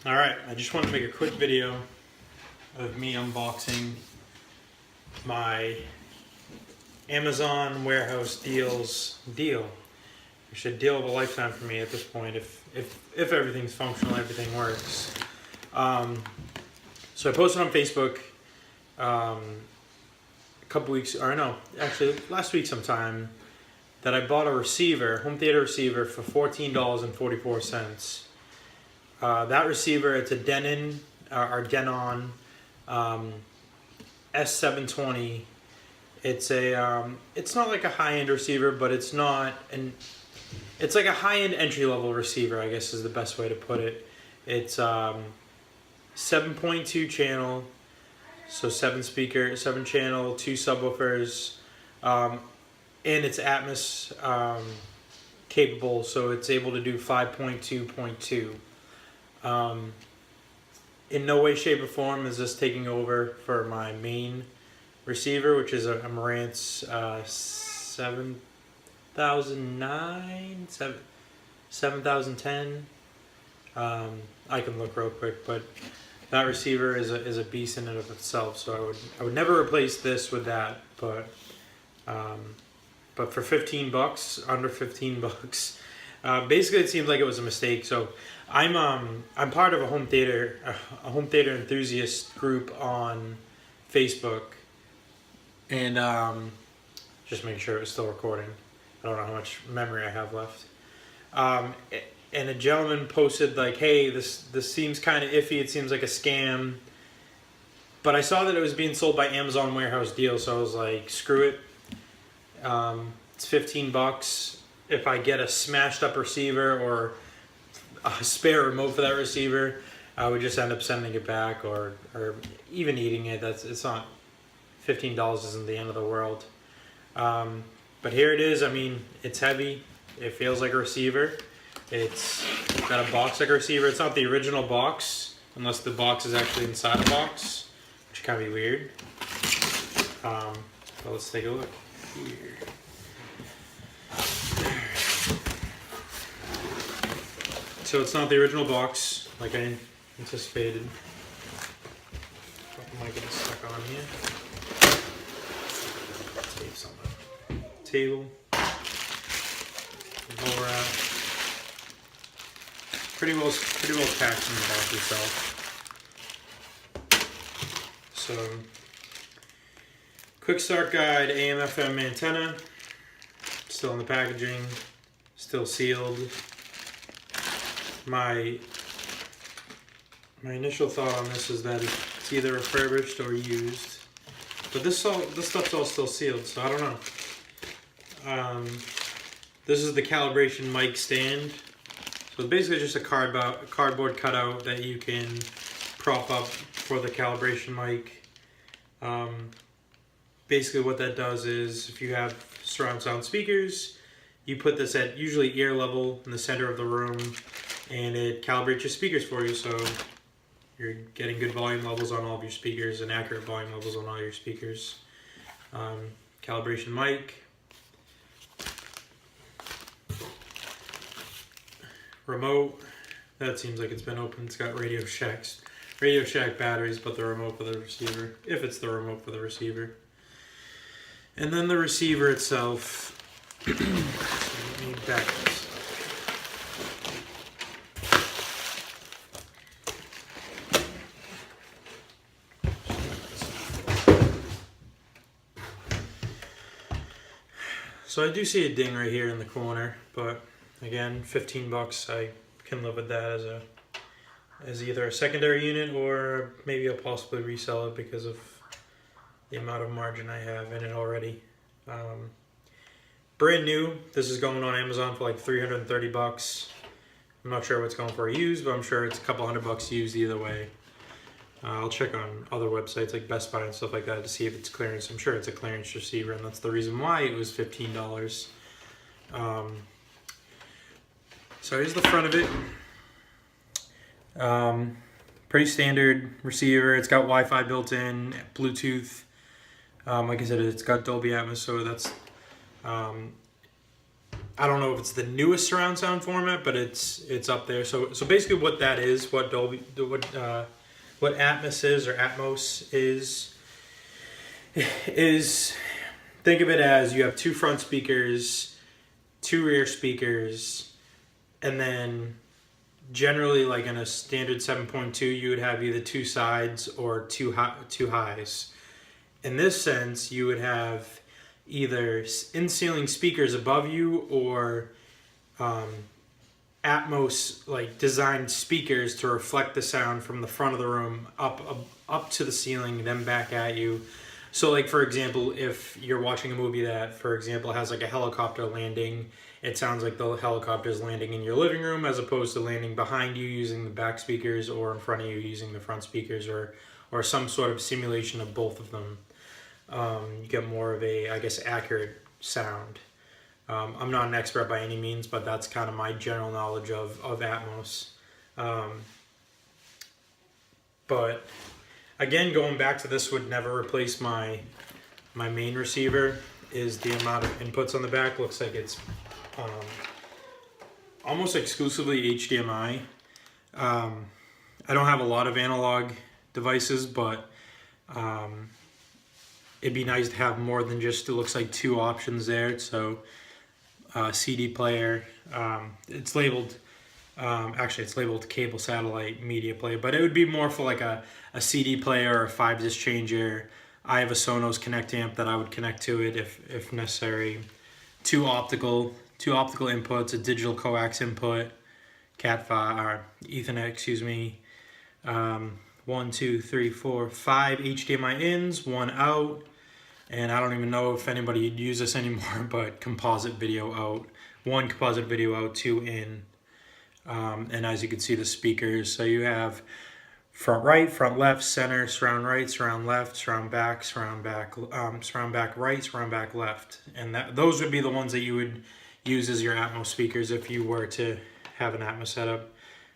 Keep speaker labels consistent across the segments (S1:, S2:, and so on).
S1: Alright, I just wanted to make a quick video of me unboxing my Amazon warehouse deal. It's a deal of a lifetime for me at this point if everything's functional, everything works. So I posted on Facebook a couple weeks, or no, actually last week sometime, that I bought a receiver, home theater receiver, for $14.44. That receiver, it's a Denon AVR-S720W. It's a it's not like a high-end receiver, but it's not it's like a high-end entry-level receiver, I guess is the best way to put it. It's 7.2 channel, so 7 channel, 2 subwoofers, and it's Atmos capable, so it's able to do 5.2.2. In no way, shape, or form is this taking over for my main receiver, which is a Marantz 7010. I can look real quick, but that receiver is a beast in and of itself. So I would never replace this with that, but for $15, under $15, basically it seems like it was a mistake. So I'm part of a home theater enthusiast group on Facebook, and just making sure it was still recording. I don't know how much memory I have left. And a gentleman posted like, "Hey, this seems kind of iffy. It seems like a scam." But I saw that it was being sold by Amazon Warehouse Deal, so I was like, "Screw it. It's $15. If I get a smashed up receiver or a spare remote for that receiver, I would just end up sending it back or even eating it. It's not $15 isn't the end of the world." But here it is. I mean, it's heavy. It feels like a receiver. It's got a box like a receiver. It's not the original box, unless the box is actually inside a box, which can be weird. But let's take a look here. So it's not the original box, like I anticipated. I might get it stuck on here. Tape something. Table. Bubble wrap. Pretty well packed in the box itself. So, quick start guide, AM/FM antenna. Still in the packaging. Still sealed. My initial thought on this is that it's either refurbished or used, but this stuff's all still sealed, so I don't know. This is the calibration mic stand, so it's basically just a cardboard cutout that you can prop up for the calibration mic. Basically what that does is, if you have surround sound speakers, you put this at usually ear level in the center of the room, and it calibrates your speakers for you, so you're getting good volume levels on all of your speakers and accurate volume levels on all your speakers. Calibration mic. Remote. That seems like it's been opened. It's got Radio Shack batteries, but the remote for the receiver, if it's the remote for the receiver. And then the receiver itself. So let me back this. So I do see a ding right here in the corner, but again, $15, I can live with that as either a secondary unit, or maybe I'll possibly resell it because of the amount of margin I have in it already. Brand new. This is going on Amazon for like $330. I'm not sure what's going for used, but I'm sure it's a couple $100 used either way. I'll check on other websites like Best Buy and stuff like that to see if it's clearance. I'm sure it's a clearance receiver, and that's the reason why it was $15. So here's the front of it. Pretty standard receiver. It's got Wi-Fi built in, Bluetooth. Like I said, it's got Dolby Atmos, so that's I don't know if it's the newest surround sound format, but it's up there. So basically, what that is, what Atmos is, or Atmos is think of it as you have 2 front speakers, 2 rear speakers, and then generally, like in a standard 7.2, you would have either 2 sides or 2 highs. In this sense, you would have either in-ceiling speakers above you, or Atmos like designed speakers to reflect the sound from the front of the room up to the ceiling, then back at you. So like, for example, if you're watching a movie that, for example, has like a helicopter landing, it sounds like the helicopter is landing in your living room as opposed to landing behind you using the back speakers, or in front of you using the front speakers, or some sort of simulation of both of them. You get more of a, I guess, accurate sound. I'm not an expert by any means, but that's kind of my general knowledge of Atmos. But again, going back to this would never replace my main receiver, is the amount of inputs on the back. Looks like it's almost exclusively HDMI. I don't have a lot of analog devices, but it'd be nice to have more than just, it looks like 2 options there. So CD player, it's labeled, actually it's labeled cable satellite media player, but it would be more for like a CD player or a 5-disc changer. I have a Sonos Connect amp that I would connect to it if necessary. 2 optical inputs, a digital coax input, Cat5 or Ethernet, excuse me. 1, 2, 3, 4, 5 HDMI ins, 1 out, and I don't even know if anybody would use this anymore, but composite video out, 1 composite video out, 2 in. And as you can see, the speakers, so you have front right, front left, center, surround right, surround left, surround back right, surround back left, and those would be the ones that you would use as your Atmos speakers if you were to have an Atmos setup.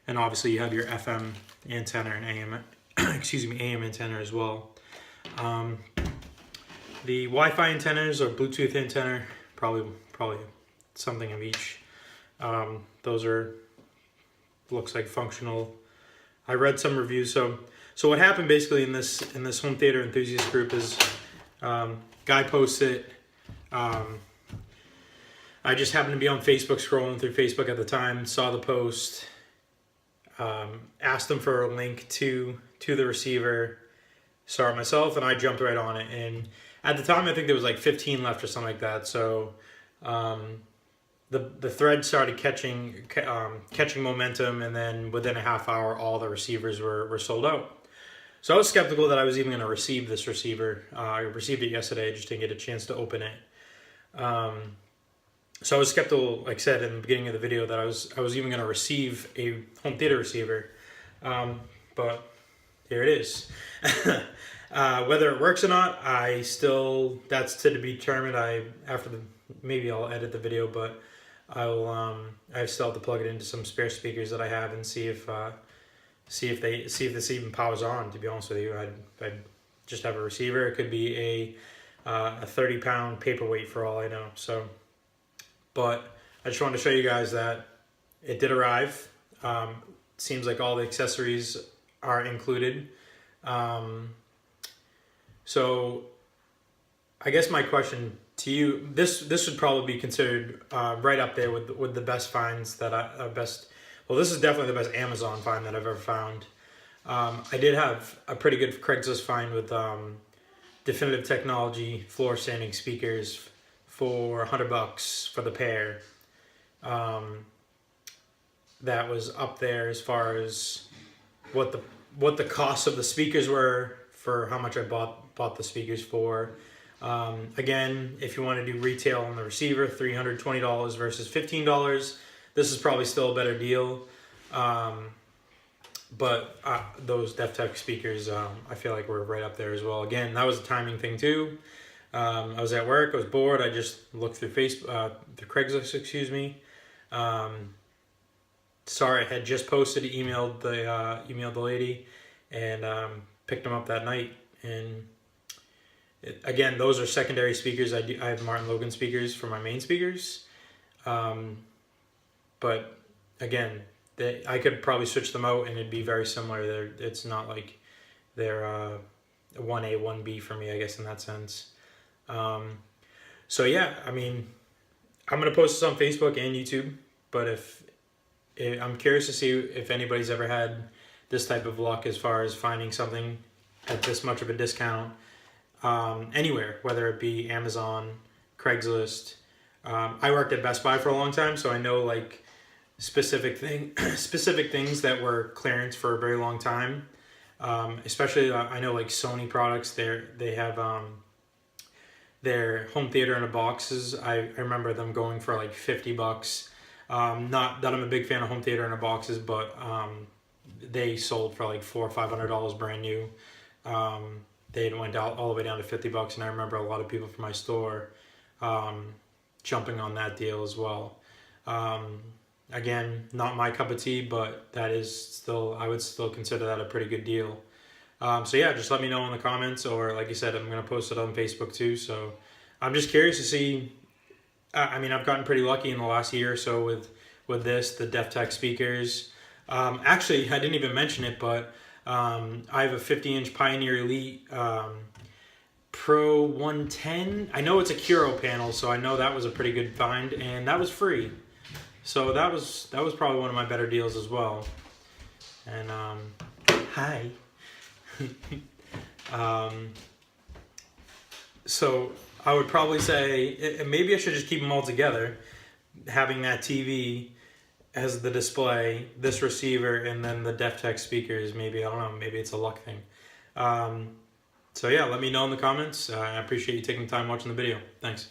S1: And obviously you have your FM antenna and AM AM antenna as well. The Wi-Fi antennas or Bluetooth antenna, probably something of each. Those are, looks like functional. I read some reviews. So what happened basically in this home theater enthusiast group is, guy posted. I just happened to be on Facebook, scrolling through Facebook at the time, saw the post, asked them for a link to the receiver, saw it myself, and I jumped right on it. And at the time, I think there was like 15 left or something like that. So the thread started catching momentum, and then within a half hour, all the receivers were sold out. So I was skeptical that I was even going to receive this receiver. I received it yesterday, just didn't get a chance to open it. So I was skeptical, like I said in the beginning of the video, that I was even going to receive a home theater receiver. But here it is. Whether it works or not, that's to be determined. Maybe I'll edit the video, but I still have to plug it into some spare speakers that I have and see if this even powers on. To be honest with you, I'd just have a receiver. It could be a 30-pound paperweight for all I know. So, but I just wanted to show you guys that it did arrive. Seems like all the accessories are included. So I guess my question to you, this would probably be considered right up there with the best finds that well, this is definitely the best Amazon find that I've ever found. I did have a pretty good Craigslist find with Definitive Technology floor standing speakers for $100 for the pair. That was up there as far as what the cost of the speakers were for how much I bought the speakers for. Again, if you want to do retail on the receiver, $320 versus $15. This is probably still a better deal. But those DefTech speakers, I feel like were right up there as well. Again, that was a timing thing too. I was at work, I was bored, I just looked through Facebook, through Craigslist, excuse me. Sorry, I had just posted, emailed the lady, and picked them up that night. And again, those are secondary speakers. I have Martin Logan speakers for my main speakers. But again, I could probably switch them out and it'd be very similar. It's not like they're 1A, 1B for me, I guess, in that sense. So yeah, I mean, I'm going to post this on Facebook and YouTube, but I'm curious to see if anybody's ever had this type of luck as far as finding something at this much of a discount anywhere, whether it be Amazon, Craigslist. I worked at Best Buy for a long time, so I know like specific things that were clearance for a very long time. Especially I know like Sony products. They have their home theater in a boxes. I remember them going for like $50. Not that I'm a big fan of home theater in a boxes, but they sold for like $400 or $500 brand new. They went all the way down to $50, and I remember a lot of people from my store jumping on that deal as well. Again, not my cup of tea, but that is still, I would still consider that a pretty good deal. So yeah, just let me know in the comments, or like I said, I'm going to post it on Facebook too. So I'm just curious to see. I mean, I've gotten pretty lucky in the last year or so with this, the DefTech speakers. Actually, I didn't even mention it, but I have a 50-inch Pioneer Elite Pro 110. I know it's a Curo panel, so I know that was a pretty good find, and that was free. So that was probably one of my better deals as well. And hi. So I would probably say maybe I should just keep them all together, having that TV as the display, this receiver, and then the DefTech speakers. Maybe, I don't know, maybe it's a luck thing. So yeah, let me know in the comments. I appreciate you taking the time watching the video. Thanks.